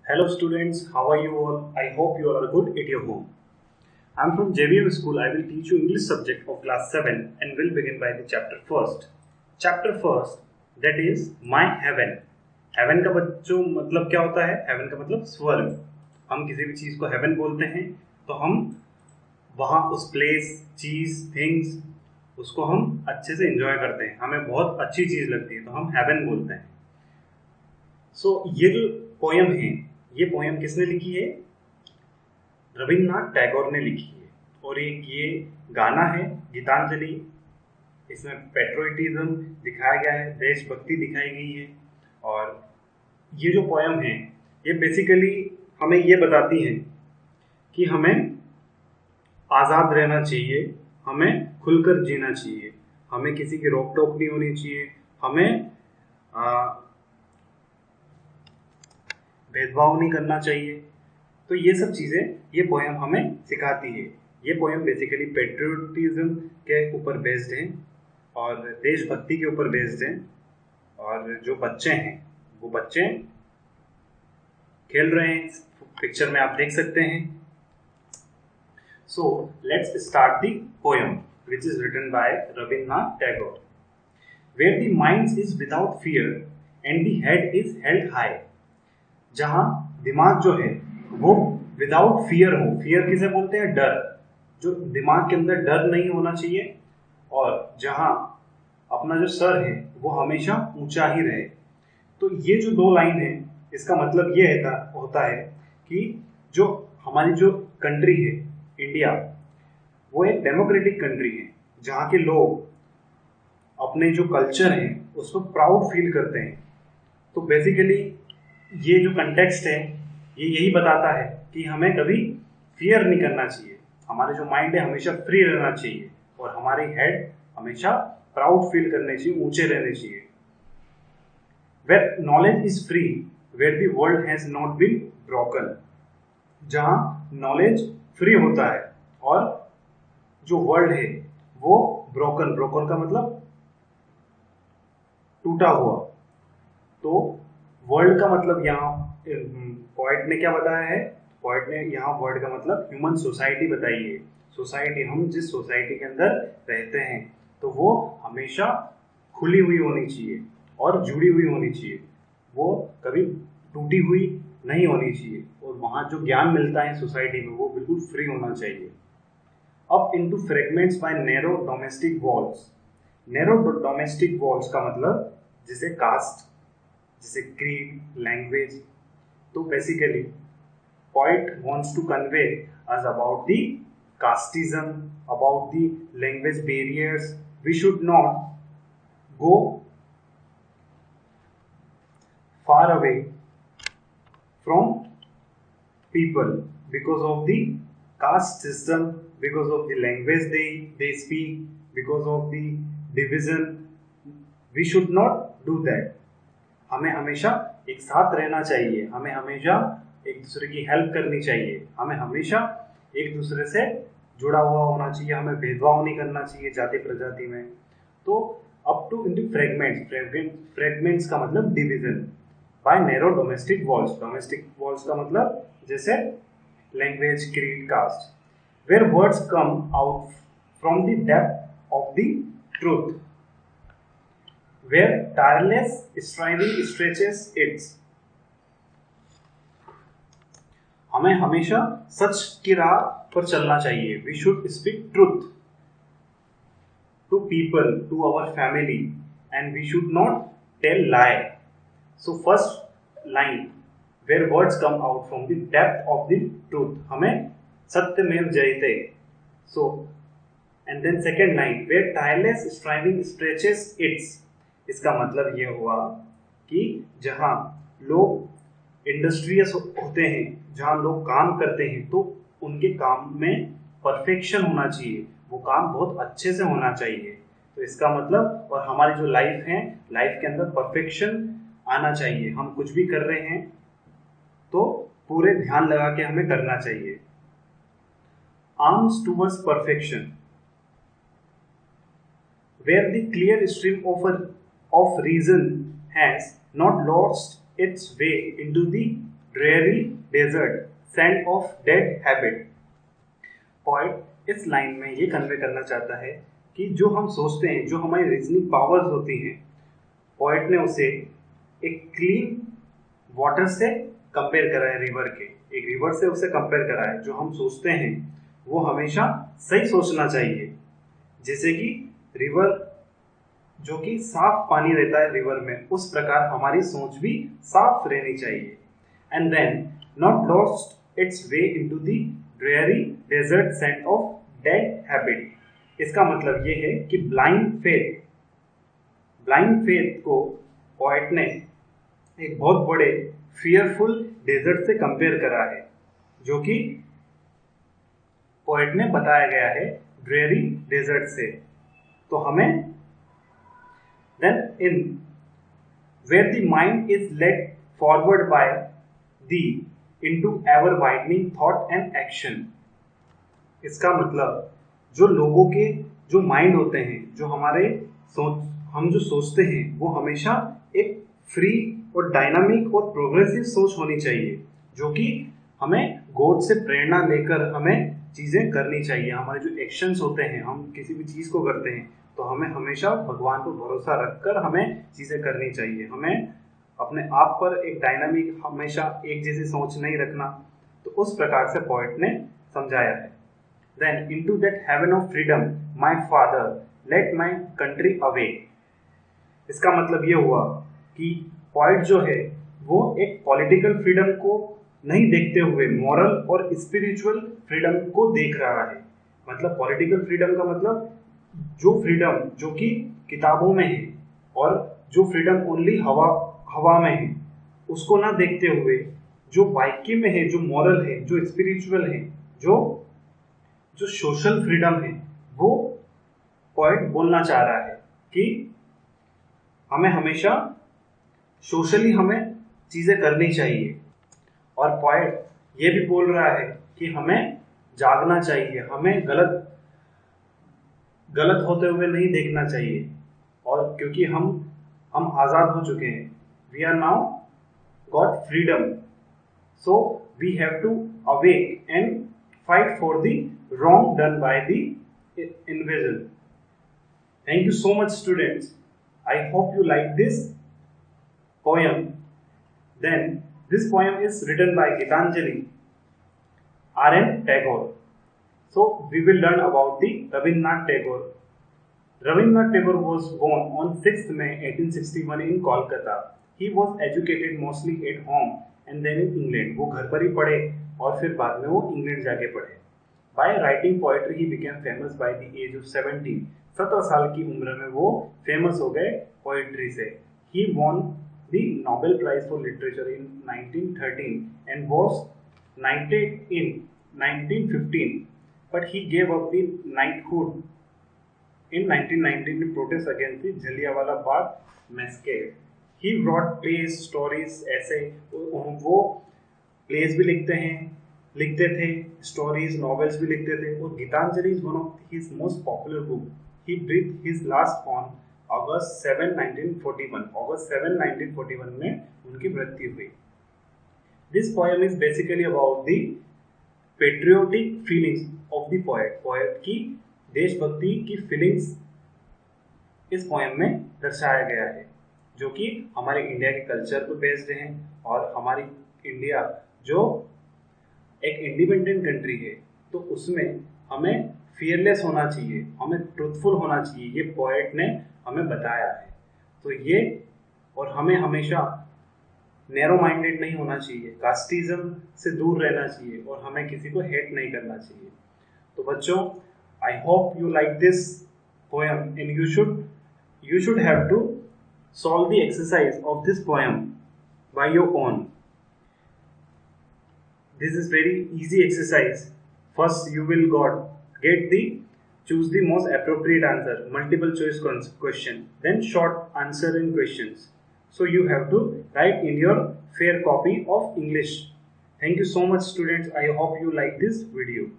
Hello students, how are you all? I hope you all are good at your home. I am from JVM School. I will teach you English subject of class 7 and will begin by the chapter first. Chapter first, that is My Heaven. Heaven का बच्चों मतलब क्या होता है? Heaven का मतलब स्वर्ग. हम किसी भी चीज़ को heaven बोलते हैं तो हम वहाँ उस place, चीज़, things उसको हम अच्छे से enjoy करते हैं. हमें बहुत अच्छी चीज़ लगती है तो हम heaven बोलते हैं. ये जो पोयम है, ये पोयम किसने लिखी है? रविन्द्रनाथ टैगोर ने लिखी है. और ये गाना है गीतांजलि. इसमें पेट्रोटिज्म दिखाया गया है, देशभक्ति दिखाई गई है. और ये जो पोयम है ये बेसिकली हमें ये बताती है कि हमें आज़ाद रहना चाहिए, हमें खुलकर जीना चाहिए, हमें किसी की रोक टोक नहीं होनी चाहिए, हमें भेदभाव नहीं करना चाहिए. तो ये सब चीज़ें ये पोयम हमें सिखाती है. ये पोयम बेसिकली पेट्रियोटिज्म के ऊपर बेस्ड है और देशभक्ति के ऊपर बेस्ड है. और जो बच्चे हैं वो बच्चे खेल रहे हैं, पिक्चर में आप देख सकते हैं. So let's start the poem which is written by Rabindranath Tagore. Where the mind is without fear and the head is held high. जहाँ दिमाग जो है वो विदाउट फियर हो. फियर किसे बोलते हैं? डर. जो दिमाग के अंदर डर नहीं होना चाहिए और जहाँ अपना जो सर है वो हमेशा ऊंचा ही रहे. तो ये जो दो लाइन है इसका मतलब ये होता है कि जो हमारी जो कंट्री है इंडिया, वो एक डेमोक्रेटिक कंट्री है जहाँ के लोग अपने जो कल्चर है उसको प्राउड फील करते हैं. तो बेसिकली ये जो कंटेक्स्ट है ये यही बताता है कि हमें कभी फियर नहीं करना चाहिए. हमारे जो माइंड है हमेशा फ्री रहना चाहिए और हमारी हेड हमेशा प्राउड फील करने चाहिए, ऊंचे रहने चाहिए. Where knowledge is free, where the world has not been broken. जहाँ नॉलेज फ्री होता है और जो वर्ल्ड है वो ब्रोकन का मतलब टूटा हुआ. तो वर्ल्ड का मतलब यहाँ पोएट ने क्या बताया है? पोएट ने यहाँ वर्ल्ड का मतलब ह्यूमन सोसाइटी बताई है. सोसाइटी, हम जिस सोसाइटी के अंदर रहते हैं तो वो हमेशा खुली हुई होनी चाहिए और जुड़ी हुई होनी चाहिए. वो कभी टूटी हुई नहीं होनी चाहिए और वहाँ जो ज्ञान मिलता है सोसाइटी में वो बिल्कुल फ्री होना चाहिए. Up into fragments by narrow domestic walls. Narrow domestic walls का मतलब जैसे कास्ट, जैसे क्रीड, लैंग्वेज. तो basically poet wants to convey us about the casteism, about the language barriers. We should not go far away from people because of the caste system, because of the language they speak, because of the division. We should not do that. हमें हमेशा एक साथ रहना चाहिए, हमें हमेशा एक दूसरे की हेल्प करनी चाहिए, हमें हमेशा एक दूसरे से जुड़ा हुआ होना चाहिए, हमें भेदभाव नहीं करना चाहिए जाति प्रजाति में. तो अप टू इनटू फ्रेगमेंट्स का मतलब division by narrow domestic walls. Domestic walls का मतलब जैसे language, creed, caste. Where words come out from the depth of the truth, where tireless striving stretches its. हमें हमेशा सच की राह पर चलना चाहिए. We should speak truth to people, to our family, and we should not tell lie. So first line, where words come out from the depth of the truth. हमें सत्यमेव जयते. So and then second line, where tireless striving stretches its. इसका मतलब ये हुआ कि जहाँ लोग इंडस्ट्रियस होते हैं, जहाँ लोग काम करते हैं, तो उनके काम में परफेक्शन होना चाहिए, वो काम बहुत अच्छे से होना चाहिए. तो इसका मतलब, और हमारी जो लाइफ है, लाइफ के अंदर परफेक्शन आना चाहिए. हम कुछ भी कर रहे हैं तो पूरे ध्यान लगा के हमें करना चाहिए. Arms towards perfection, where the clear stream of reason has not lost its way into the dreary desert, scent of dead habit. Poet इस लाइन में ये कन्वे करना चाहता है कि जो हम सोचते हैं, जो हमारी रीजनिंग पावर्स होती हैं, पोएट ने उसे एक क्लीन वाटर से कंपेयर करा है, रिवर के, एक रिवर से उसे कंपेयर करा है। जो हम सोचते हैं वो हमेशा सही सोचना चाहिए, जैसे कि रिवर जो कि साफ पानी रहता है रिवर में, उस प्रकार हमारी सोच भी साफ रहनी चाहिए। And then not lost its way into the dreary desert sand of dead habit. इसका मतलब ये है कि ब्लाइंड फेथ को पोएट ने एक बहुत बड़े फियरफुल डेजर्ट से कंपेयर करा है, जो कि पोएट ने बताया गया है ड्रेयरी डेजर्ट से। तो हमें then in where the mind is led forward by the into ever widening thought and action. इसका मतलब जो लोगों के जो माइंड होते हैं, जो हमारे हम जो सोचते हैं, वो हमेशा एक फ्री और डायनामिक और प्रोग्रेसिव सोच होनी चाहिए, जो कि हमें गॉड से प्रेरणा लेकर हमें चीज़ें करनी चाहिए। हमारे जो एक्शंस होते हैं, हम किसी भी चीज़ को करते हैं तो हमें हमेशा भगवान पर भरोसा रखकर हमें चीज़ें करनी चाहिए। हमें अपने आप पर एक डायनामिक, हमेशा एक जैसी सोच नहीं रखना। तो उस प्रकार से पोएट ने समझाया है। Then into that heaven of freedom my father let my country away. इसका मतलब ये हुआ कि पोएट जो है वो एक पॉलिटिकल फ्रीडम को नहीं देखते हुए मॉरल और स्पिरिचुअल फ्रीडम को देख रहा है। मतलब पॉलिटिकल फ्रीडम का मतलब जो फ्रीडम जो कि किताबों में है और जो फ्रीडम ओनली हवा में है, उसको ना देखते हुए जो वाक्य में है, जो मॉरल है, जो स्पिरिचुअल है, जो सोशल फ्रीडम है, वो पोएट बोलना चाह रहा है कि हमें हमेशा सोशली हमें चीज़ें करनी चाहिए। और पोएट ये भी बोल रहा है कि हमें जागना चाहिए, हमें गलत होते हुए नहीं देखना चाहिए। और क्योंकि हम आज़ाद हो चुके हैं, we are now got freedom, so we have to awake and fight for the wrong done by the individual. Thank you so much, students. I hope you like this poem. Then this poem is written by Gitanjali R.N. Tagore. So we will learn about the Rabindranath Tagore. Rabindranath Tagore was born on 6th May 1861 in Kolkata. He was educated mostly at home and then in England. वो घर पर ही पढ़े और फिर बाद में वो England जाके पढ़े। By writing poetry he became famous by the age of 17. 17 साल की उम्र में वो फेमस हो गए पोएट्री से। He won the Nobel Prize for Literature in 1913 and was knighted in 1915, but he gave up the knighthood in 1919 in protest against the Jallianwala Bagh massacre. He wrote plays, stories, essay. वो plays भी लिखते थे, stories, novels भी लिखते थे। और Gitanjali is one of his most popular book. He breathe his last on August 7, 1941. August 7, 1941 में उनकी मृत्यु हुई। This poem is basically about the patriotic feelings of the poet. Poet की देशभक्ति की फीलिंग्स इस पोएम में दर्शाया गया है, जो कि हमारे इंडिया के कल्चर पर बेस्ड हैं। और हमारी इंडिया जो एक इंडिपेंडेंट कंट्री है, तो उसमें हमें फियरलेस होना चाहिए, हमें ट्रूथफुल होना चाहिए। ये पोएट ने हमें बताया है। तो ये, और हमें हमेशा नैरो माइंडेड नहीं होना चाहिए, कास्टिज्म से दूर रहना चाहिए और हमें किसी को हेट नहीं करना चाहिए। तो बच्चों, I hope you like this poem and you should have to solve the exercise of this poem by your own. This is very easy exercise. First you will choose the most appropriate answer, multiple choice question, then short answering questions. So you have to write in your fair copy of English. Thank you so much, students. I hope you like this video.